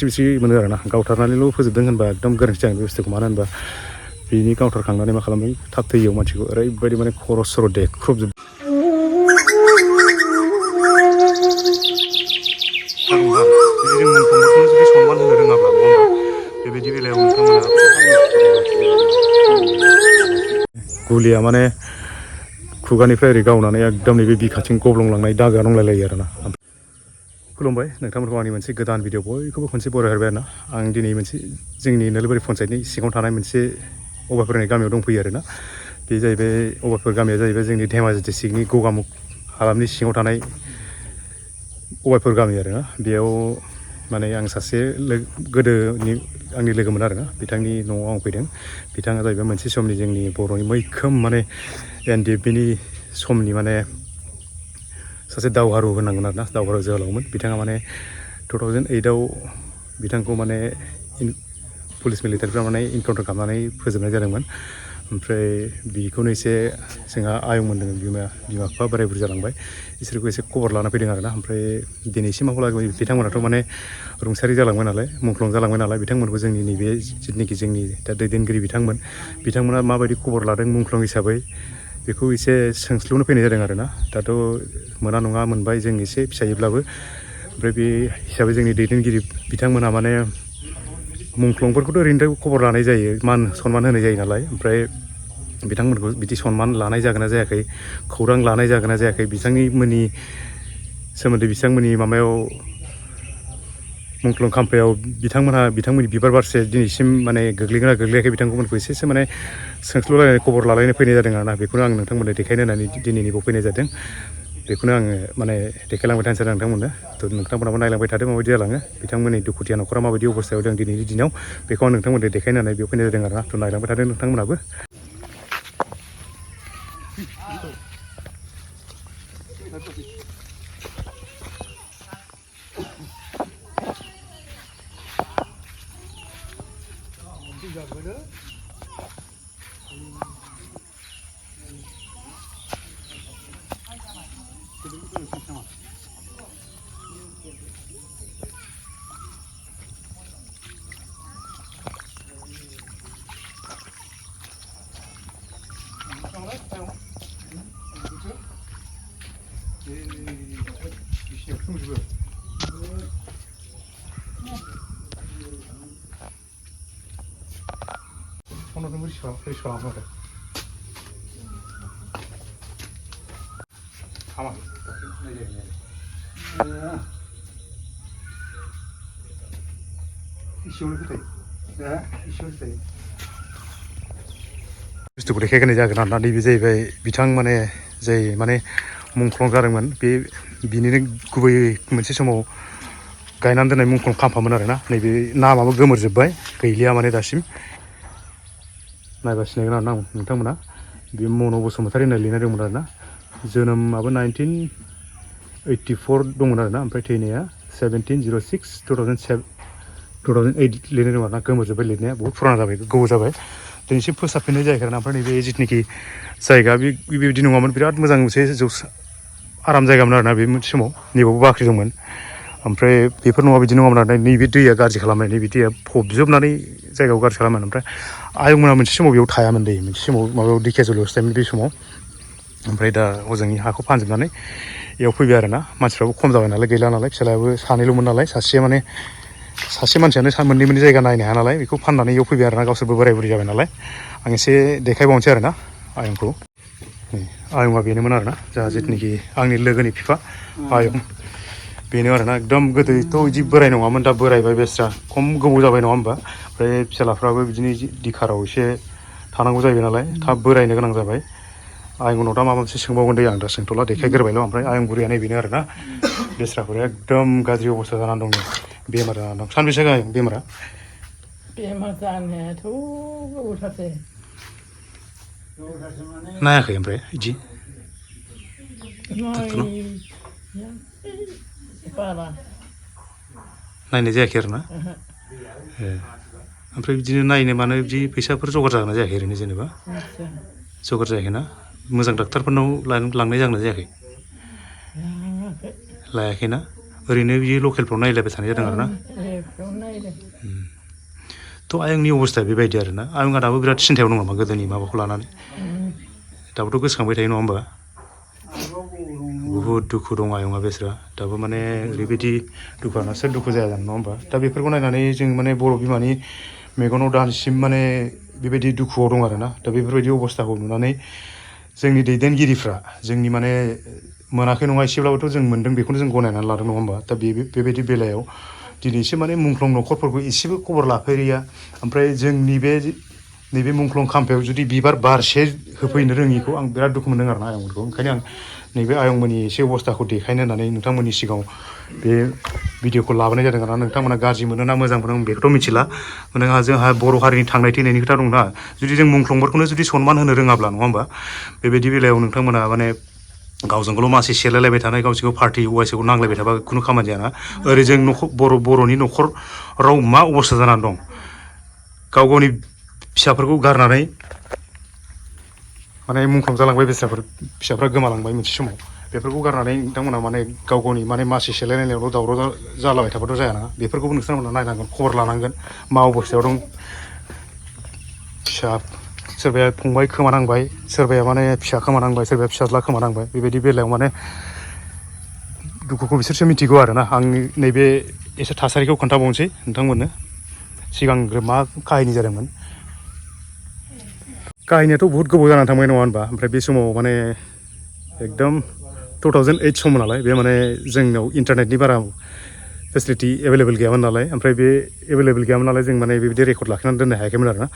बिसि मोनो आरोना गावथारनानैल' फोजोबदों होनबा एकदम गोरोन्थि जागोन बे बुस्थुखौ मानो होनबा बिनि गावथारखांनानै मा खालामदों थाब थैयाव मानसिखौ ओरैबायदि माने खर' सर' देख्रुबजोब जुदि सनमान होनो रोङाब्ला नङा होमबा बेबायदि बेलायाव नोंथांमोना गुलिया माने खुगानिफ्राय ओरै गावनानै एकदम नैबे बिखाथिं गब्लंलांनाय दागोआ दंलायलायो आरोना खुलुमबाय नोंथांमोनखौ आंनि मोनसे गोदान भिडिअ बयखौबो खनसे बरायहरबाय आरोना आं दिनै मोनसे जोंनि नोलोबारि पन्सायतनि सिङाव थानाय मोनसे अभारपुर होननाय गामियाव दंफैयो आरोना बे जाहैबाय अभारपुर गामिया जाहैबाय जोंनि धेमाजि डिस्ट्रिक्टनि गगामुख हालामनि सिङाव थानाय अभारपुर गामि आरोना बेयाव माने आं सासे गोदोनि आंनि लोगोमोन आरोना बिथांनि न'आव आं फैदों बिथाङा जाहैबाय मोनसे समनि जोंनि बर'नि मैखोम माने NDFBनि समनि माने सासे दावहारु होनांगोन आरोना दावहारु जोहोलावमोन बिथाङा माने 2008आव बिथांखौ माने पुलिस मिलिटारिफ्रा माने इनकाउन्टार खालामनानै फोजोबनाय जादोंमोन ओमफ्राय बेखौनो एसे जोंहा आयंमोन दङ बिमा बिफा बोराय बुरि जालांबाय बिसोरखौ एसे खबर लाना फैदों आरोना ओमफ्राय दिनैसिमावलागै बिथांमोनाथ' माने रुंसारि जालांबाय नालाय मुंख्लं जालांबाय नालाय बिथांमोनखौ जोंनि नैबे जिथुनाखि जोंनि दा दैदेनगिरि बिथांमोना माबायदि खबर लादों मुंख्लं हिसाबै बेखौ एसे सोंस्लुनो फैनाय जादों आरोना दाथ' मोना नङा मोनबाय जों एसे फिसायोब्लाबो ओमफ्राय बे हिसाबै जोंनि दैदेनगिरि बिथांमोनहा माने मुंख्लंफोरखौथ' ओरैनोथ' खबर लानाय जायो मान सनमान होनाय जायो नालाय ओमफ्राय बिथांमोनखौ बिदि सनमान लानाय जागोन ना जायाखै खौरां लानाय जागोन ना जायाखै बिथांमोननि सोमोन्दै बिथांमोननि माबायाव मुंख्लं खाम्फायाव बिथांमोननि बिबार बारसे दिनैसिम माने गोग्लैगोना गोग्लैयाखै बिथांमोनखौ एसेसो माने सोंस्लुलायनानै खबर लालायनो फैनाय जादों आरोना बेखौनो आं नोंथांमोननो देखायनो होननानै दिनैनि बाव फैनाय जादों बेखौनो आङो माने देखायलांबाय थानोसै आरो नोंथांमोननो थ' नोंथांमोनाबो नायलांबाय थादों माबायदि जालाङो बिथांमोननि दुखुथिया न'खरा माबायदि अबस्थायाव दं दिनैनि दिनाव बेखौ आं नोंथांमोननो देखायनो होननानै बेयाव फैनाय जादों आरोना थ' नायलांबाय थादों नोंथांमोनाबो बुस्थुखौ देखायग्रोनाय जागोन आरोना नैबे जाहैबाय बिथां माने जाय माने मुंख्लं जादोंमोन बिनिनो गुबै मोनसे समाव गायनानै दोननाय मुंख्लं खाम्फामोन आरोना नैबे नामाबो गोमोरजोब्बाय गैलिया माने दासिम नायबा सिनायगोन आरोना नोंथांमोना बे मन' बसुमतारी होननाय लिरनाय दंमोन आरोना जोनोमाबो 1984 दंमोन आरोना ओमफ्राय थैनाया 17/06/2008 लिरनाय दं आरोना गोमोरजोब्बाय लिरनाया बहुद फुराना जाबाय गोबाव जाबाय दिनैसिम फोसाबफिननाय जायाखै आरोना ओमफ्राय नैबे जिथुनाखि जायगा बेबायदि नङामोन बिराद मोजां मोनसे आराम जायगामोन आरोना बे मोनसे समाव नैबावबो बाख्रि दंमोन ओमफ्राय बेफोर नङा बिदि नङामोन आरो नैबे दैया गाज्रि खालामनाय नैबे दैया फबजोबनानै जायगायाव गाज्रि खालामोन ओमफ्राय आयंमोना मोनसे समाव बेयाव थायामोन दै मोनसे समाव माबायाव दिकेजुलियावसो थायोमोन बे समाव ओमफ्राय दा हजोंनि हाखौ फानजोबनानै बेयाव फैबाय आरोना मानसिफ्राबो खम जाबाय नालाय गैला नालाय फिसालायाबो सानैल'मोन नालाय सासे मानसियानो मोननै जायगा नायनो हाया नालाय बेखौ फाननानै बेयाव फैबाय आरोना गावसोरबो बोराय बुरि जाबाय नालाय आं एसे देखायबावनोसै आरोना आयंखौ आयंआ बेनोमोन आरोना जोंहा जिथुनाखि आंनि लोगोनि बिफा आयं बेनो आरोना एकदम गोदोथ' बिदि बोराय नङामोन दा बोरायबाय बेस्रा खम गोबाव जाबाय नङा होमबा ओमफ्राय फिसालाफ्राबो बिदिनो दिखाराव एसे थानांगौ जायो नालाय थाब बोरायनो गोनां जाबाय आयंनाव दा माबा मोनसे सोंबावगोन दे आं दा सोंथ'ला देखायग्रोबायल' ओमफ्राय आयं बुरिया नैबेनो आरोना बेस्राफोरा एकदम गाज्रि अबस्था जानानै दं बेमार जानानै दं सानबेसे जागोन बेमार जानायाथ' गोबावथारसै नायाखै ओमफ्राय बिदि बारा नायनाय जायाखै आरोना ओमफ्राय बिदिनो नायनो मानो बिदि फैसाफोर जगार जागोन ना जायाखै ओरैनो जेनेबा जगार जायाखै ना मोजां डाक्टारफोरनाव लांनाय जागोन ना जायाखै लायाखैना ओरैनो बियो लकेलफ्राव नायलायबाय थानाय जादों आरो ना बेयाव नायदों थ' आयंनि अबस्थाया बेबायदि आरो ना आयंआ दाबो बिराद सिन्थायाव दं नामा गोदोनि माबाखौ लानानै दाबोथ' गोसोखांबाय थायो नङा होमबा बुहुद दुखु दं आयंआ बेसरा दाबो माने ओरैबायदि दुखुआनो सोर दुखु जाया जानो नङा होमबा दा बेफोरखौ नायनानै जों माने बर' बिमानि मेगनाव दासिम माने बेबायदि दुखुआव दं आरो ना दा बेफोरबायदि अबस्थाखौ नुनानै जोंनि दैदेनगिरिफ्रा जोंनि माने मोनाखै नङा एसेब्लाबोथ' जों मोन्दों बेखौनो जों गनायनानै लादों नङा होमबा दा बेबायदि बेलायाव दिनैसो माने मुंख्लं न'खरफोरखौ एसेबो खबर लाफेरिया ओमफ्राय जोंनि बे नैबे मुंख्लं खाम्फायाव जुदि बिबार बारसे होफैनो रोङिखौ आं बिराद दुखु मोनदों आरो ना आयंमोनखौ ओंखायनो आं नैबे आयंमोननि एसे अबस्थाखौ देखायनो होननानै नोंथांमोननि सिगाङाव बे भिडिअखौ लाबोनाय जादों आरो नोंथांमोना गाज्रि मोनो ना मोजां मोनो आं बेखौथ' मिथिला जोंहा बर' हारिनि थांनाय थैनायनि खोथा दंना जुदि जों मुंख्लंफोरखौनो जुदि सनमान होनो रोङाब्ला नङा होमबा बेबायदि बेलायाव नोंथांमोना माने गावजों गावल' मासि सेलायलायबाय थानाय गावजों गाव पार्टि वाइसखौ नांलायबाय थाबा खुनु खामानि जायाना ओरै जों बर'नि न'खराव मा अबस्था जानानै दं गाव गावनि फिसाफोरखौ गारनानै माने मुंख्लं जालांबाय फिसाफ्रा गोमालांबाय मोनसे समाव बेफोरखौ गारनानै नोंथांमोना माने गाव गावनि माने मासि सेलायलायनायावल' दावराव जालाबाय थाबाथ' जायाना बेफोरखौबो नोंथांमोना नायनांगोन खबर लानांगोन मा अबस्थायाव दं फिसा सोरबाया फंबाय खोमानांबाय सोरबाया माने फिसा खोमानांबाय सोरबाया फिसाज्ला खोमानांबाय बेबायदि बेलायाव माने दुखुखौ बिसोरसो मिथिगौ आरोना आं नैबे एसे थासारिखौ खोन्थाबावनोसै नोंथांमोननो सिगांग्रो मा काहिनि जादोंमोन काहिनियाथ' बहुत गोबाव जानानै थांबाय नङा होनबा ओमफ्राय बे समाव माने एकदम 2008 सममोन नालाय बे माने जोंनाव इन्टारनेटनि बारा फेसिलिटि एभेलेबेल गैयामोन नालाय ओमफ्राय बे एभेलेबेल गैयामोन नालाय जों माने बेबायदि रेकर्ड लाखिनानै दोननो हायाखैमोन आरोना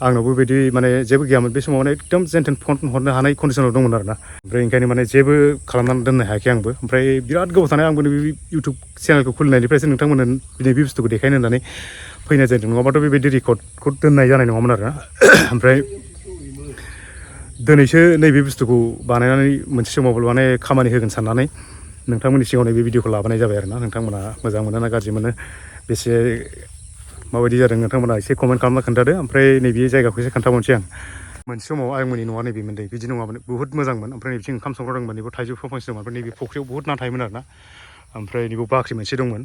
आंनावबो बेबायदि माने जेबो गैयामोन बे समाव माने एकदम जेनथेन फन हरनो हानाय कन्डिसनाव दंमोन आरोना ओमफ्राय ओंखायनो माने जेबो खालामनानै दोननो हायाखै आंबो ओमफ्राय बिराद गोबाव थानाय आंबो बे इउटुब चेनेलखौ खुलिनायनिफ्रायसो नोंथांमोननो दिनै बे बुस्थुखौ देखायनो होननानै फैनाय जादों नङाबाथ' बेबायदि रेकर्डखौ दोननाय जानाय नङामोन आरोना ओमफ्राय दिनैसो नैबे बुस्थुखौ बानायनानै मोनसे समाव माने खामानि होगोन साननानै नोंथांमोननि सिगाङाव नैबे भिडिअखौ लाबोनाय जाबाय आरोना नोंथांमोना मोजां मोनो ना गाज्रि मोनो बेसे माबायदि जादों नोंथांमोना एसे कमेन्ट खालामना खोन्थादो ओमफ्राय नैबे जायगाखौ एसे खोन्थाबावनोसै आं मोनसे समाव आयंमोननि न'आ नैबेमोन दै बिदि नङामोन बुहुत मोजांमोन ओमफ्राय नैबिथिं ओंखाम संग्रा दंमोन नैबे थाइजौ बिफां फांसे दंमोन ओमफ्राय नैबे फुख्रियाव बुहुत ना थायोमोन आरोना ओमफ्राय नैबे बाख्रि मोनसे दंमोन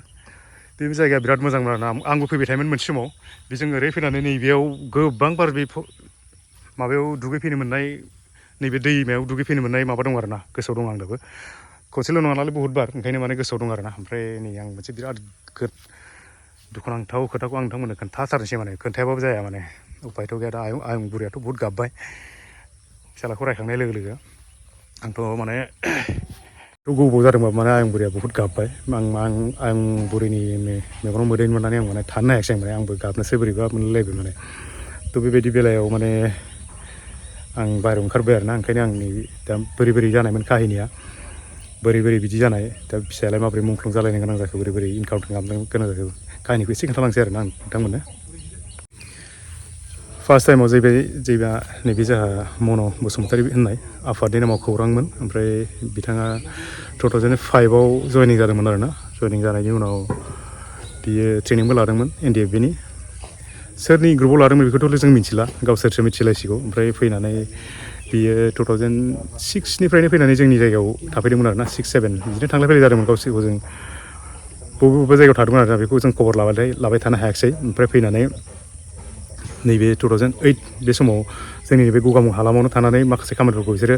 बे जायगाया बिराद मोजांमोन आरोना आंबो फैबाय थायोमोन मोनसे समाव बेजों ओरै फैनानै नैबेयाव गोबां बार बे माबायाव दुगैफैनो मोननाय नैबे दैमायाव दुगैफैनो मोननाय माबा दं आरोना गोसोआव दं आं दाबो खनसेल' नङा नालाय बहुत बार ओंखायनो माने गोसोआव दं आरोना ओमफ्राय नै आं मोनसे बिराद दुखुनांथाव खोथाखौ आं नोंथांमोननो खोन्थाथारनोसै माने खोन्थायाबाबो जाया माने उपायथ' गैया दा आयं बुरियाथ' बहुत गाबबाय फिसालाखौ रायखांनाय लोगो लोगो आंथ' माने गोबाव जादोंबाबो माने आयं बुरिया बहुत गाबबाय आं बुरिनि मेगनाव मोदै मोननानै आं माने थानो हायाखिसै आं माने आंबो गाबनोसो बोरैबा मोनलायबाय माने थ' बेबायदि बेलायाव माने आं बाहेरायाव ओंखारबाय आरोना ओंखायनो आंनि दा बोरै जानायमोन काहिनिया बोरै बिदि जानाय दा फिसायालाय माबोरै मुंख्लं जालायनो गोनां जाखो बोरै इनकाउन्टार खालामनो गोनां जाखो काहिनिखौ एसे खोन्थालांसै आरोना आं नोंथांमोननो फार्स्ट टाइमाव जैबा नैबे जोंहा मन' बसुमतारी होननाय आफादनि नामाव खौरांमोन ओमफ्राय बिथाङा 2005आव जयनिं जादोंमोन आरोना जयनिं जानायनि उनाव बियो ट्रेनिंबो लादोंमोन NDFB नि सोरनि ग्रुपआव लादोंमोन बेखौथ' जों मिथिला गावसोरसो मिथिलायसिगौ ओमफ्राय फैनानै बियो 2006निफ्रायनो फैनानै जोंनि जायगायाव थाफैदोंमोन आरोना 6-7 बिदिनो थांलाय फैलाय जादोंमोन गावसोरखौ जों बबेबा जायगायाव थादोंमोन आरोना बेखौ जों खबर लाबाय थानो हायाखिसै ओमफ्राय फैनानै नैबे 2008 बे समाव जोंनि नैबे गगामुग हालामावनो थानानै माखासे खामानिफोरखौ बिसोरो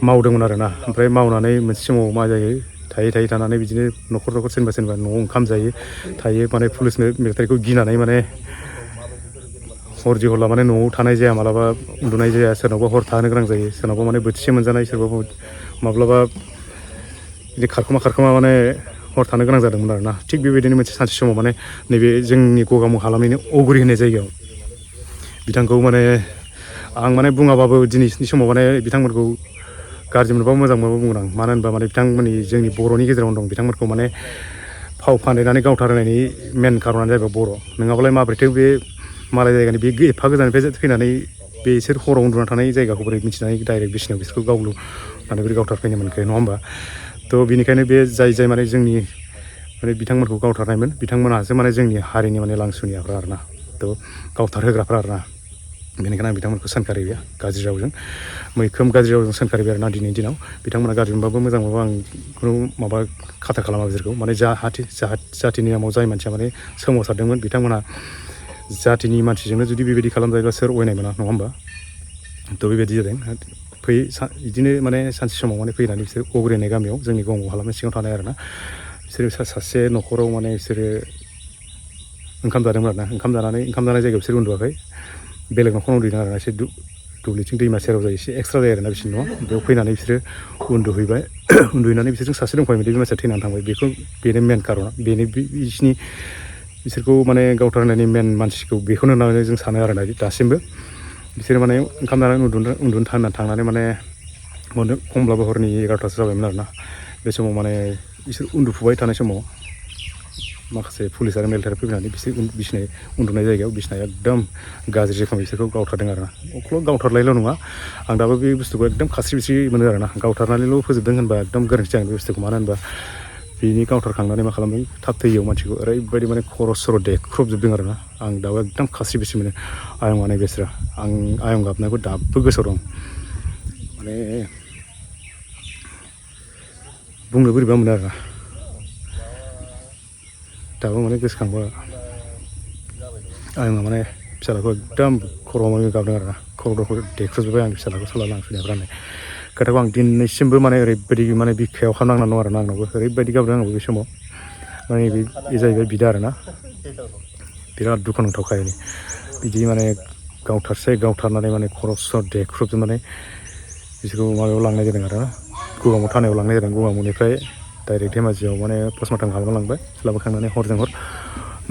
मावदोंमोन आरोना ओमफ्राय मावनानै मोनसे समाव मा जायो थायै थानानै बिदिनो न'खर सोरनिबा न'आव ओंखाम जायो थायो माने पुलिस मिलिटारिखौ गिनानै माने हर हरला माने न'आव थानाय जाया मालाबा उन्दुनाय जाया सोरनावबा हर थानो गोनां जायो सोरनावबा माने बोथिसे मोनजानाय सोरबाबा माब्लाबा बिदि खारखोमा माने हर थानो गोनां जादोंमोन आरोना थिग बेबायदिनो मोनसे सानसे समाव माने नैबे जोंनि गगामुग हालामनिनो अगुरि होननाय जायगायाव बिथांखौ माने आं माने बुङाबाबो दिनैनि समाव माने बिथांमोनखौ गाज्रि मोनबाबो मोजां मोनबाबो बुंगोन आं मानो होनबा माने बिथांमोननि जोंनि बर'नि गेजेरावनो दं बिथांमोनखौ माने फाव फान्दायनानै गावथारनायनि मेन खारनानो जाहैबाय बर' नङाबालाय माबोरैथो बे मालाय जायगानि बे एफा गोजाननिफ्राय फैनानै बिसोर हराव उन्दुना थानाय जायगाखौ बोरै मिथिनानै डाइरेक्ट बिसिनाव बिसोरखौ माने बोरै गावथारफैनो मोनखो नङा होमबा थ' बिनिखायनो बे जाय माने जोंनि माने बिथांमोनखौ गावथारनायमोन बिथांमोनहासो माने जोंनि हारिनि माने लांसुनियाफ्रा आरोना थ' गावथारहोग्राफ्रा आरोना बेनिखायनो आं बिथांमोनखौ सोंखारिबाय गाज्रि रावजों मैखोम गाज्रि रावजों सोंखारिबाय आरोना दिनैनि दिनाव बिथांमोना गाज्रि मोनबाबो मोजां मोनबाबो आं खुनु माबा खाथा खालामा बिसोरखौ माने जाथिनि नामाव जाय मानसिया माने सोमावसारदोंमोन बिथांमोना जातिनि मानसिजोंनो जुदि बेबायदि खालामजायोब्ला सोर अयनाय मोना नङा होमबा थ' बेबायदि जादों बिदिनो माने सानसे समाव माने फैनानै बिसोर अग्रिनाय गामियाव जोंनि गंग हालामनि सिङाव थानाय आरोना बिसोरो सासे न'खराव माने बिसोरो ओंखाम जादोंमोन आरोना ओंखाम जानाय जायगायाव बिसोर उन्दुवाखै बेलेग न'खराव उन्दुदों आरोना एसे दुब्लिथिं दैमा सेराव जायो एसे एक्सट्रा जायो आरोना बिसोरनि न'आ बेयाव फैनानै बिसोरो उन्दुहैबाय उन्दुहैनानै बिसोरजों सासे दंफायोमोन बे मानसिया थैनानै थांबाय बेनो मेन कारना बेनो बिसोरखौ माने गावथारनायनि मेन मानसिखौ बेखौनो होननानै जों सानो आरोना दासिमबो बिसोरो माने ओंखाम जानानै उन्दुनो थांनानै माने खमब्लाबो हरनि 11थासो जाबायमोन आरोना बे समाव माने बिसोर उन्दुफुबाय थानाय समाव माखासे पुलिस आरो मिलिटारि फैनानै बिसोर उन्दुनाय जायगायाव बिसनाया एकदम गाज्रि रोखोमै बिसोरखौ गावथारदों आरोना अख्ल' गावथारलायल' नङा आं दाबो बे बुस्थुखौ एकदम खास्रि बिस्रि मोनो आरोना गावथारनानैल' फोजोबदों होनबा एकदम गोरोन्थि जागोन बे बुस्थुखौ मानो होनबा बिनि गावथारखांनानै मा खालामदों थाब थैयाव मानसिखौ ओरैबायदि माने खर' सर' देख्रुबजोबदों आरोना आं दाबो एकदम खास्रि बिस्रि मोनो आयं माने बेस्रा आं आयं गाबनायखौ दाबो गोसोआव दं माने बुंनो बोरैबा मोनो आरोना दाबो माने गोसोखांबा आयंआ माने फिसालाखौ एकदम खर'आव माने गाबदों आरोना खर' दरखौ देख्रुबजोब्बाय आं फिसालाखौ सोला लांफैनायफ्रा होननाय खोथाखौ आं दिनैसिमबो माने ओरैबायदि माने बिखायाव खानांनानै दं आरोना आंनावबो ओरैबायदि गाबदों आंबो बे समाव माने बे जाहैबाय बिदा आरोना बिराद दुखुनांथाव खाहिनि बिदि माने गावथारनानै माने खर' सर देख्रुबजोबनानै बिसोरखौ माबायाव लांनाय जादों आरोना गगामुग थानायाव लांनाय जादों गगामुगनिफ्राय डाइरेक्ट धेमाजियाव माने पस्टमर्टेम खालामना लांबाय लाबोखांनानै हरजों हर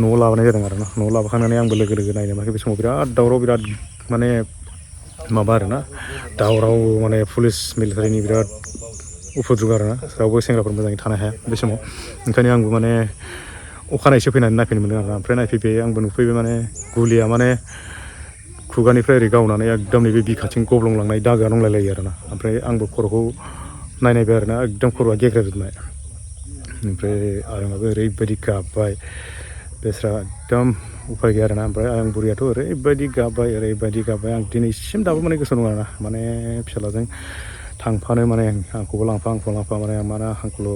न'आव लाबोनाय जादों आरोना न'आव लाबोखांनानै आंबो लोगो नायनो मोनाखै बे समाव बिराद दावराव बिराद माने माबा आरोना दावराव माने पुलिस मिलिटारिनि बिराद उफुद्रुग आरोना रावबो सेंग्राफोर मोजाङै थानो हाया बे समाव ओंखायनो आंबो माने अखानायैसो फैनानै नायफैनो मोनदों आरोना ओमफ्राय नायफैबाय आंबो नुफैबाय माने गुलिया माने खुगानिफ्राय ओरै गावनानै एकदम नैबे बिखाथिं गब्लंलांनाय दागोआ दंलायलायो आरोना ओमफ्राय आंबो खर'खौ नायबाय आरोना एकदम खर'आ गेग्रेबजोबनाय ओमफ्राय आयंआबो ओरैबायदि गाबबाय बेस्रा एकदम उफाय गैया आरोना ओमफ्राय आयं बुरियाथ' ओरैबायदि गाबबाय आं दिनैसिम दाबो माने गोसोआव दं आरोना माने फिसालाजों थांफानो माने आंखौबो लांफा माने आंखौल'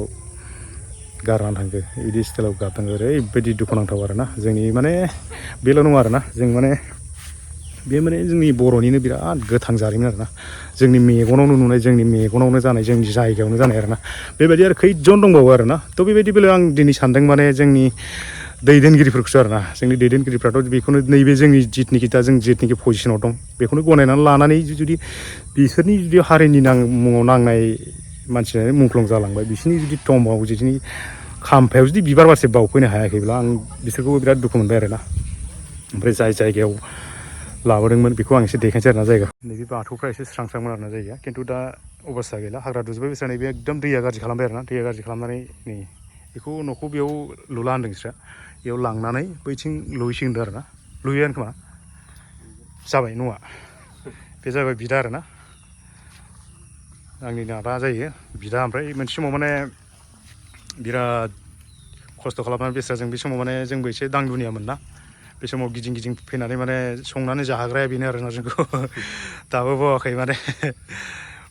गारनानै थांदो बिदि स्टाइलाव गाबदों ओरैबायदि दुखुनांथाव आरोना जोंनि माने बेल' नङा आरोना जों माने बे माने जोंनि बर'निनो बिराद गोथां जारिमिन आरोना जोंनि मेगनावनो नुनाय जोंनि मेगनावनो जानाय जोंनि जायगायावनो जानाय आरोना बेबायदि आरो खैजन दंबावो आरोना थ' बेबायदि बेलायाव आं दिनै सानदों माने जोंनि दैदेनगिरिफोरखौसो आरोना जोंनि दैदेनगिरिफ्राथ' बेखौनो नैबे जोंनि जिथुनिखि पजिसनाव दं बेखौनो गनायनानै लानानै जुदि बिसोरनि जुदि हारिनि मुङाव नांनाय मानसियानो मुंख्लं जालांबाय बिसोरनि जुदि टम्बआव जुदि खाम्फायाव जुदि बिबार बारसे बावफैनो हायाखैब्ला आं बिसोरखौबो बिराद दुखु मोनबाय आरोना ओमफ्राय जाय जायगायाव लाबोदोंमोन बेखौ आं एसे देखायनोसै आरोना जायगा नैबे बाथौफ्रा एसे स्रांमोन आरोना जायगाया खिन्थु दा अबस्था गैला हाग्रा दुजोबबाय बिस्रा नैबे एकदम दैया गाज्रि खालामबाय आरोना दैया गाज्रि खालामनानै नै बेखौ न'खौ बेयाव लुला होनदों बिस्रा बेयाव लांनानै बैथिं लुहैसिगोन आरोना लुहैयानो खोमा जाबाय न'आ बे जाबाय बिदा आरोना आंनि नाबा जायो बिदा ओमफ्राय मोनसे समाव माने बिराद खस्थ' खालामनानै बेस्रा जों बे समाव माने जोंबो एसे दांदुनियामोन ना बे समाव गिदिं फैनानै माने संनानै जाहोग्राया बेनो आरोना जोंखौ दाबो बावाखै माने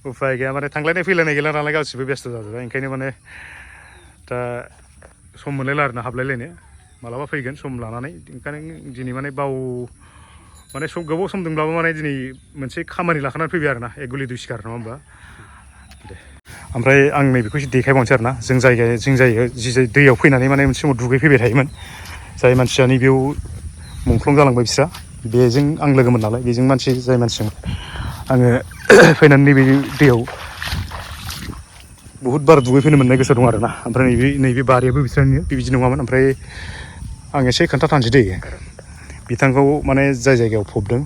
उफाय गैया माने थांलायनाय फैलायनाय गैला नालाय गासिबो बेस्थ' जाजोब्बाय ओंखायनो माने दा सम मोनलायला आरोना हाबलायलायनो मालाबा फैगोन सम लानानै ओंखायनो दिनै माने माने गोबाव सम दंब्लाबो माने दिनै मोनसे खामानि लाखानानै फैबाय आरोना एक गुलि दुइ सिखार नङा होमबा दे ओमफ्राय आं नैबेखौ एसे देखायबावनोसै आरोना जों जायगायाव जि दैयाव फैनानै माने मोनसे समाव दुगैफैबाय थायोमोन जाय मानसिया नैबेयाव मुंख्लं जालांबाय बिस्रा बेजों आं लोगोमोन नालाय बेजों जाय मानसिजों आङो फैनानै नैबे दैयाव बहुद बार दुगैफैनो मोननाय गोसो दं आरोना ओमफ्राय नैबे बारियाबो बिसोरनिनो बिदि नङामोन ओमफ्राय आं एसे खोन्थाथानोसै दे बिथांखौ माने जाय जायगायाव फबदों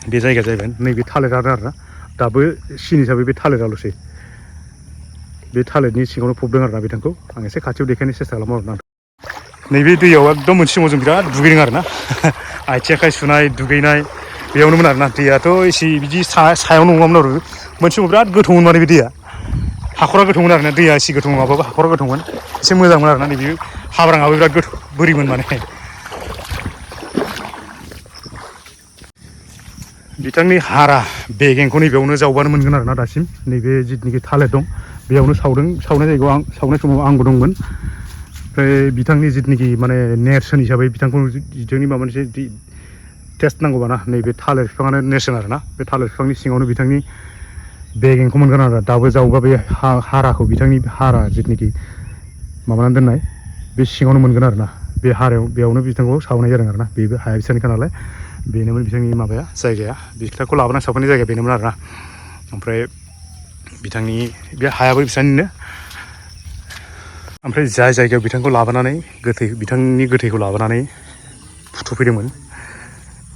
बे जायगाया जाहैबाय नैबे थालिरानो आरोना दाबो सिन हिसाबै बे थालिराल'सै बे थालिरनि सिङावनो फबदों आरोना बिथांखौ आं एसे खाथियाव देखायनो सेस्था खालामो आरोना नैबे दैयाव एकदम मोनसे समाव जों बिराद दुगैदों आरोना आथिं आखाइ सुनाय दुगैनाय बेयावनोमोन आरोना दैयाथ' एसे बिदि सायाव नङामोन आरो मोनसे समाव बिराद गोथौमोन माने बे दैया हाखरा गोथौमोन आरोना दैया एसे गोथौ नङाबाबो हाखरा गोथौमोन एसे मोजांमोन आरोना नैबे हाब्राङाबो बिराद गोथौ बोरिमोन माने बिथांनि हारा बेगेंखौ नैबेयावनो जावबानो मोनगोन आरोना दासिम नैबे जिथुनिखि थालिर दं बेयावनो सावनाय जायगायाव आं सावनाय समाव आंबो दंमोन ओमफ्राय बिथांनि जिथुनिखि माने नेरसोन हिसाबै बिथांखौ बिथांनि माबा मोनसे टेस्ट नांगौबा ना नैबे थालिर बिफाङानो नेरसोन आरोना बे थालिर बिफांनि सिङावनो बिथांनि बेगेंखौ मोनगोन आरो दाबो जावोबा बे हाराखौ बिथांनि हारा जिथुनिखि माबानानै दोननाय बे सिङावनो मोनगोन आरोना बे हारायाव बेयावनो बिथांखौ सावनाय जादों आरोना बेबो हाया बिसोरनिखा नालाय बेनोमोन बिथांनि माबाया जायगाया बिथांखौ लाबोनानै सावनाय जायगाया बेनोमोन आरोना ओमफ्राय बिथांनि बे हायाबो बिसोरनिनो ओमफ्राय जाय जायगायाव बिथांखौ लाबोनानै बिथांनि गोथैखौ लाबोनानै फुथुफैदोंमोन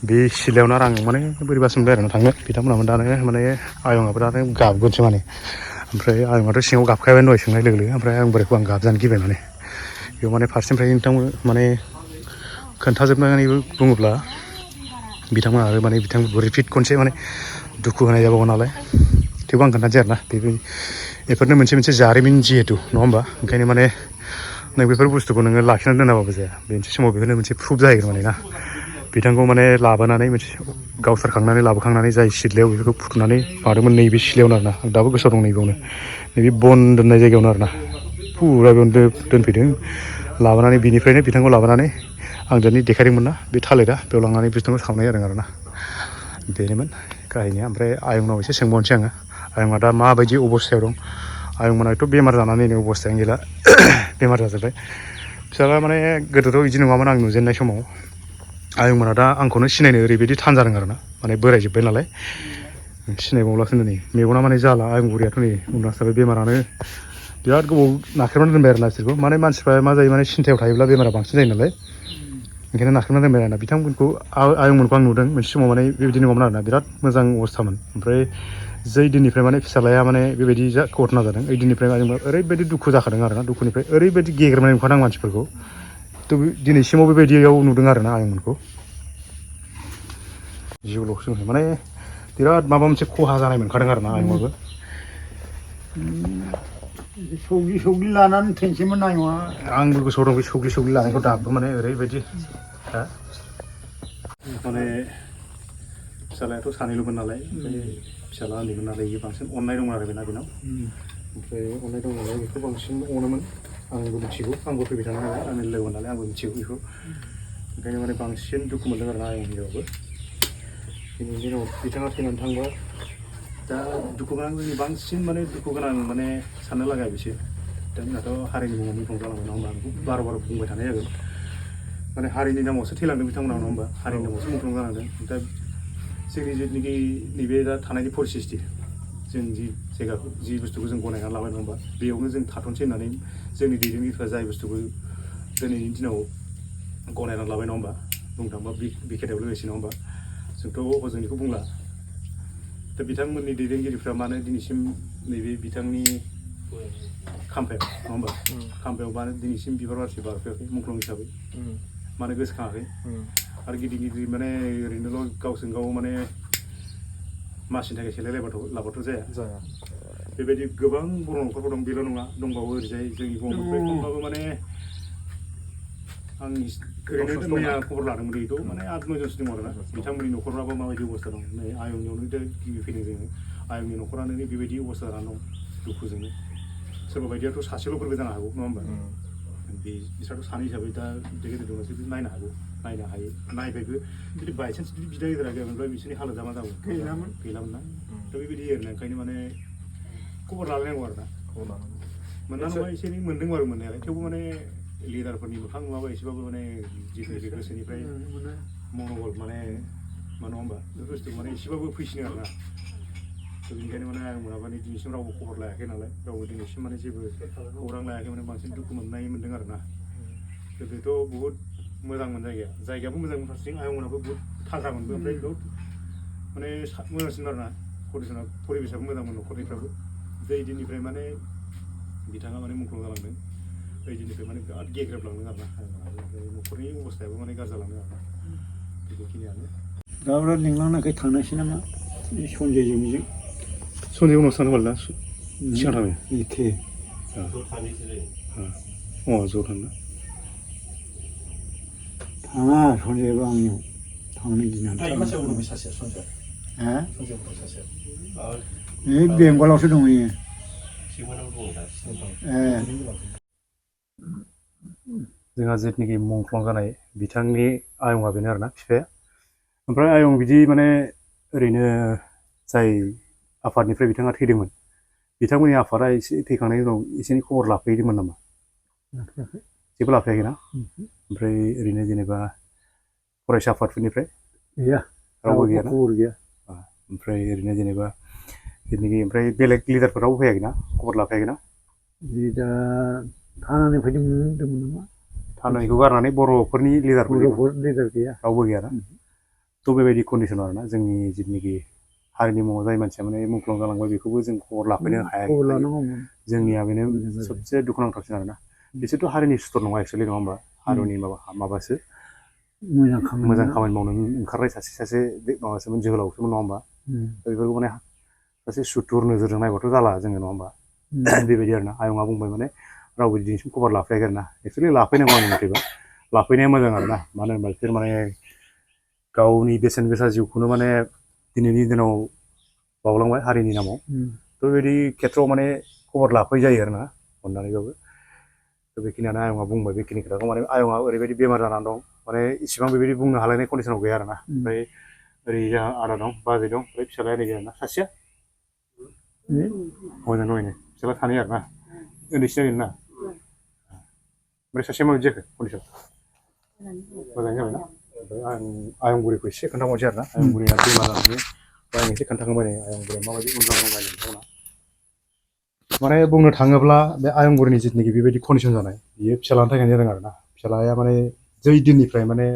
बे सिलायावनो आरो आं माने बोरैबासो मोनबाय आरोना थांनो बिथांमोनाबो दानो माने आयंआबो दानो गाबगोनसो माने ओमफ्राय आयंआथ' सिङाव गाबखाबाय दहाय सोंनाय लोगो लोगो ओमफ्राय आं बोरैखौ आं गाबजानो गिबाय माने बेयाव माने फारसेनिफ्राय नोंथांमोन माने खोन्थाजोबनानैबो बुङोब्ला बिथांमोना आरो माने बिथांखौ रिपिट खनसे माने दुखु होनाय जाबावगोन नालाय थेवबो आं खोन्थानोसै आरोना बेफोरनो मोनसे जारिमिन जिहेतु नङा होमबा ओंखायनो माने नों बेफोर बुस्थुखौ नोङो लाखिनानै दोनाबाबो जाया मोनसे समाव बेफोरनो मोनसे प्रुफ जाहैगोन माने ना बिथांखौ माने लाबोनानै मोनसे गावथारखांनानै लाबोखांनानै जाय सिथ्लायाव बेफोरखौ फुथुनानै मादोंमोन नैबे सिथ्लायावनो आरोना आं दाबो गोसोआव दं नैबेयावनो नैबे बन दोननाय जायगायावनो आरोना फुरा बेयावनो दोनफैदों लाबोनानै बिनिफ्रायनो बिथांखौ लाबोनानै आं दिनै देखायदोंमोन ना बे थालिरा बेयाव लांनानै बिथांखौ सावनाय जादों आरोना बेनोमोन काहिनिया ओमफ्राय आयंनाव एसे सोंबावनोसै आङो आयंआ दा माबायदि अबस्थायाव दं आयंमोनाथ' बेमार जानानै नै अबस्थायानो गैला बेमार जाजोब्बाय फिसाला माने गोदोथ' बिदि नङामोन आं नुजेननाय समाव आयंमोना दा आंखौनो सिनायनो ओरैबायदि थान जादों आरोना माने बोरायजोब्बाय नालाय सिनायबावलासो नै मेगना माने जाला आयं बुरियाथ' नै उन्दुनासो थाबाय बेमारानो बिराद गोबाव नाख्रेबनानै दोनबाय आरोना बिसोरखौ माने मानसिफ्रा मा जायो माने सिन्थायाव थायोब्ला बेमारा बांसिन जायो नालाय ओंखायनो नाख्रेबनानै दोनबाय आरोना बिथांमोनखौ आयंमोनखौ आं नुदों मोनसे समाव माने बेबायदि नङामोन आरोना बिराद मोजां अबस्थामोन ओमफ्राय जै दिननिफ्राय माने फिसालाया माने बेबायदि घटना जादों ओइ दिननिफ्राय आयंआ ओरैबायदि दुखु जाखादों आरोना दुखुनिफ्राय ओरैबायदि गेग्रेबनाय नुखादों आं मानसिफोरखौ थ' दिनैसिमाव बेबायदियाव नुदों आरोना आयंमोनखौ जिउल'सो माने बिराद माबा मोनसे खहा जानाय मोनखादों आरोना आयंआबो सौग्लि लानानै थैनोसैमोन आयंआ आंबो गोसोआव दं बे सौग्लि लानायखौ दाबो माने ओरैबायदि माने फिसालायाथ' सानैल'मोन नालाय ओमफ्राय फिसाला उन्दैमोन नालाय बियो बांसिन अननाय दंमोन आरो बेनाव ओमफ्राय अननाय दं नालाय बेखौ बांसिन अनोमोन आंबो मिथिगौ आंबो फैबाय थानाय नालाय आंनि लोगोमोन नालाय आंबो मिथिगौ बेखौ ओंखायनो माने बांसिन दुखु मोनदों आरोना आयं हिनजावाबो दिनैनि दिनाव बिथाङा थैनानै थांबा दा दुखु गोनां जोंनि बांसिन माने दुखु गोनां माने साननो लागा बिसोर बिथांमोनाथ' हारिनि मुङाव मुंख्लं जालांबाय नङा होमबा बेखौ बार बार बुंबाय थानाय जागोन माने हारिनि नामावसो थैलांदों बिथांमोना नङा होमबा हारिनि नामावसो मुंख्लं जालांदों दा जोंनि जिथुनाखि नैबे दा थानायनि परिस्थिति जों जि जायगाखौ जि बुस्थुखौ जों गनायनानै लाबाय नङा होमबा बेयावनो जों थाथ'नोसै होननानै जोंनि दैदेनगिरिफ्रा जाय बुस्थुखौ दिनैनि दिनाव गनायनानै लाबाय नङा होमबा बुंनो थाङोबा बि खोथायाव लोगोसे नङा होमबा जोंथ' हजोंनिखौ बुंला दा बिथांमोननि दैदेनगिरिफ्रा मानो दिनैसिम नैबे बिथांनि खाम्फायाव नङा होमबा खाम्फायाव मानो दिनैसिम बिबार बारसे बारफैयाखै मुंख्लं हिसाबै मानो गोसोखाङाखै आरो गिदिर गिदिर माने ओरैनोल' गावजों गाव माने मासिनि थाखाय सेलायलायबाथ' जाया बेबायदि गोबां बर' न'खरफोर दं बेल' नङा दंबावो ओरैजाय जोंनि गंगारनिफ्राय खमब्लाबो माने आं ओरैनो मैया खबर लादोंमोन बेखौ माने 8-9 जनसो दं आरोना बिथांमोननि न'खराबो माबायदि अबस्था दं नै आयंनियावनो दा गिबि फैदों जोङो आयंनि न'खरानो बेबायदि अबस्था जानानै दं दुखुजोंनो सोरबा बायदियाथ' सासेल'फोरबो जानो हागौ नङा होमबा बिसोरथ' सानै हिसाबै दा गेदेर दंसो नायनो हागौ नायनो हायो नायबायबो जुदि बायसान्स जुदि बिदा गिदिरा गैयामोनब्ला बिसोरनि हालोदा मा जागौमोन गैलामोन ना दा बेबायदि आरोना ओंखायनो माने खबर लालायनांगौ आरोना मोनना नङा एसे एनै मोनदों आरो मोननायालाय थेवबो माने लिडारफोरनि मोखां नुवाबा एसेबाबो माने जिथुनिखि गोसोनिफ्राय मन'बल माने मा नङा होमबा बे बुस्थु माने एसेबाबो फैसिनो आरोना थ' बेनिखायनो माने आयंमोना माने दिनैसिम रावबो खबर लायाखै नालाय रावबो दिनैसिम माने जेबो खौरां लायाखै माने बांसिन दुखु मोननाय मोनदों आरोना गोदोथ' बहुद मोजांमोन जायगायाबो मोजांमोन फारसेथिं आयंमोनाबो बहुद थाग्रा मोनबो ओमफ्राय बहुद माने मोजांसिन आरोना परिबेसाबो मोजांमोन न'खरनिफ्राबो जै दिननिफ्राय माने बिथाङा माने मुंख्लं जालांदों बै दिननिफ्राय माने बिराद गेग्रेबलांदों आरोना न'खरनि अबस्थायाबो माने गाज्रि जालांदों आरोना बेखिनियानो दाबो लिंलांनायखाय थांनोसै नामा सनजयजों बेजों सनजय उनावसो थांनो ना सिगां थाङो एखे ज' थांनो थाङा सनजयबो आंनियाव थांनो गिनानै 아? 이 뱅골라서 동이. 예. जोंहा जेथुनाखि मुंख्लं जानाय बिथांनि आयंआ बेनो आरोना बिफाया ओमफ्राय आयं बिदि माने ओरैनो जाय आफादनिफ्राय बिथाङा थैदोंमोन बिथांमोननि आफादा एसे थैखांनायनि उनाव एसेनि खबर लाफैदोंमोन नामा जेबो लाफैयाखैना ओमफ्राय ओरैनो जेनेबा फरायसा आफादफोरनिफ्राय गैया रावबो गैयाना खबर गैया ओमफ्राय ओरैनो जेनेबा जेथुनाखि ओमफ्राय बेलेग लिडारफोर रावबो फैयाखैना खबर लाफैयाखैना दा थानानै फैदोंमोन होनदोंमोन नामा थानायखौ गारनानै बर'फोरनि लिडारफोर बर'फोर लिडार गैया रावबो गैयाना थ' बेबायदि कन्डिसन आरोना जोंनि जिथुनाखि हारिनि मुङाव जाय मानसिया माने मुंख्लं जालांबाय बेखौबो जों खबर लाफैनो हायाखै खबर लानांगौमोन जोंनिया बेनो सबसे दुखुनांथावसिन आरोना बिसोरथ' हारिनि सुथुर नङा एक्सुवेलि नङा होमबा हारिनि माबासो मोजां खामानि मावनो ओंखारनाय सासे माबासोमोन जोहोलावसोमोन नङा होमबा बेफोरखौ माने सासे सुथुर नोजोरजों नायबाथ' जाला जोङो नङा होमबा बेबायदि आरोना आयंआ बुंबाय माने रावबो दिनैसिम खबर लाफैयाखै आरोना एक्सुवेलि लाफैनांगौ आंनि मथेबा लाफैनाया मोजां आरोना मानो होनबा बिसोर माने गावनि बेसेन गोसा जिउखौनो माने दिनैनि दिनाव बावलांबाय हारिनि नामाव थ' बेबायदि खेथ्रआव माने खबर लाफै जायो आरोना अननानैबाबो थ' बेखिनियानो आयंआ बुंबाय बेखिनि खोथाखौ माने आयंआ ओरैबायदि बेमार जानानै दं माने इसिबां बेबायदि बुंनो हालायनाय कन्डिसनाव गैया आरोना ओमफ्राय ओरै जोंहा आदा दं बाजै दं ओमफ्राय फिसालाया नै आरोना सासेया मोजां दङ फिसाला सानै आरोना उन्दैसो जागोन ना ओमफ्राय सासेया माबायदि जाखो कन्डिसन मोजाङै जाबायना ओमफ्राय आयं बुरैखौ एसे खोन्थाबावनोसै आरोना आयं बुरैया बेमार जानानै आं एसे खोन्थाखांबाय नै आयं बुरैया माबायदि उन जानांबाय नोंथांमोना माने बुंनो थाङोब्ला बे आयं बुरैनि जिथुनाखि बेबायदि कन्डिसन जानाय बियो फिसालानि थाखायनो जादों आरोना फिसालाया माने जै दिननिफ्राय माने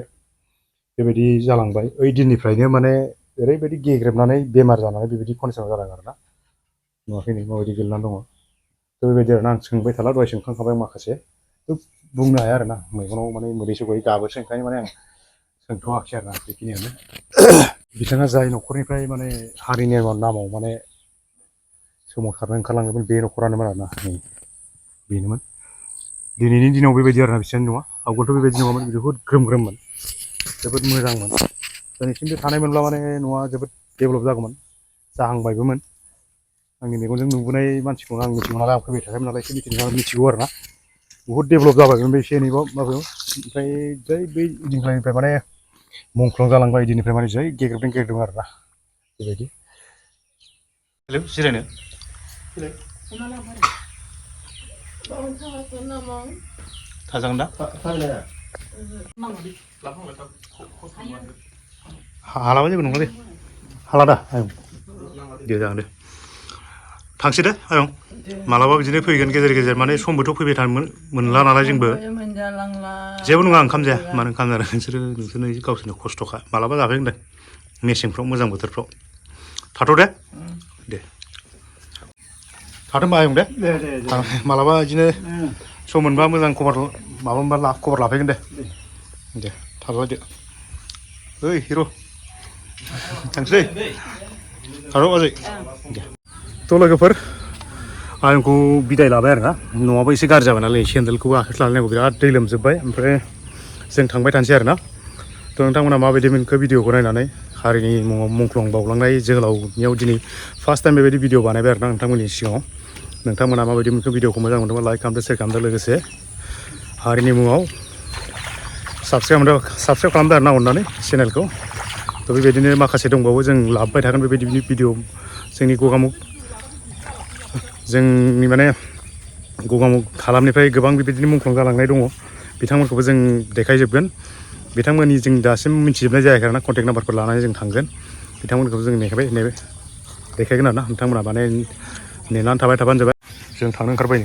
बेबायदि जालांबाय ओइ दिननिफ्रायनो माने ओरैबायदि गेग्रेबनानै बेमार जानानै बेबायदि कन्डिसनाव जादों आरोना नुवाखै नै माबायदि गोलैनानै दङ थ' बेबायदि आरोना आं सोंबाय थाला दहाय सोंखांखाबाय माखासे थ' बुंनो हाया आरोना मेगनाव माने मोदै सौबाय गाबोसो ओंखायनो माने आं सोंथ'वाखै आरोना बेखिनियानो बिथाङा जाय न'खरनिफ्राय माने हारिनि नामाव माने सोमावसारनो ओंखारलाङोमोन बे न'खरानोमोन आरोना बेनोमोन दिनैनि दिनाव बेबायदि आरोना बिसोरनि न'आ आवगोलथ' बेबायदि नङामोन जोबोद ग्रोम ग्रोममोन जोबोद मोजांमोन दिनैसिमबो थानायमोनब्ला माने न'आ जोबोद डेभेलप जागौमोन जाहांबायबोमोन आंनि मेगनजों नुबोनाय मानसिखौनो आं मिथिगौ नालाय आं फैबाय थाखायोमोन नालाय एसे मिथिगौ आरोना बुहुद डेभेलप जाबायमोन बे एसे एनैबाव माबायाव ओमफ्राय जै बै दिननिफ्राय माने मुंख्लं जालांबाय दिननिफ्राय माने जै गेग्रेबदों आरोना बेबायदि हेलौ जिरायनो थाजागोन दा हालाबा जेबो नंला दे हाला दा आयं दे जागोन दे थांसै दे आयं मालाबा बिदिनो फैगोन गेजेर गेजेर माने समबोथ' फैबाय थानो मोनला नालाय जोंबो जेबो नङा ओंखाम जाया मानो ओंखाम जानो नोंसोरनो गावसोरनो खस्थ'खा मालाबा जाफैगोन दे मेसेंफ्राव मोजां बोथोरफ्राव थाथ' दे दे थाथ' होनबा आयं दे मालाबा बिदिनो सम मोनबा मोजां खबर माबा मोनबा खबर लाफैगोन दे थाबाय दे ओइ हिर' थांसै थाथ' बाजै दे थ' लोगोफोर आंखौ बिदाय लाबाय आरोना न'आबो एसे गाज्रि जाबाय नालाय सेन्देलखौबो आखाइयाव लालायनांगौ बिराद दै लोमजोब्बाय ओमफ्राय जों थांबाय थानोसै आरोना थ' नोंथांमोना माबायदि मोनखो भिडिअखौ नायनानै हारिनि मुङाव मुंख्लं बावलांनाय जोहोलावनियाव दिनै फार्स्ट टाइम बेबायदि भिडिअ बानायबाय आरोना नोंथांमोननि सिगाङाव नोंथांमोना माबायदि मोनखो भिडिअखौ मोजां मोनदोंबा लाइक खालामदो शेयार खालामदो लोगोसे हारिनि मुङाव साबसक्राइब खालामदो आरोना अननानै चेनेलखौ थ' बेबायदिनो माखासे दंबावो जों लाबोबाय थागोन बेबायदि भिडिअ जोंनि जोंनि माने गगामुग हालामनिफ्राय गोबां बेबायदिनो मुंख्लं जालांनाय दङ बिथांमोनखौबो जों देखायजोबगोन बिथांमोननि जों दासिम मिथिजोबनाय जायाखै आरोना कन्टेक्ट नाम्बारफोर लानानै जों थांगोन बिथांमोनखौबो जों देखायगोन आरोना नोंथांमोना माने नेनानै थाबाय थाबानो जाबाय जों थांनो ओंखारबाय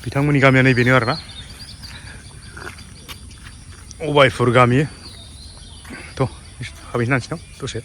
बिथांमोननि गामिया नैबेनो आरोना अबायपुर गामि थ' हाबहैनो नांसिगोन दसे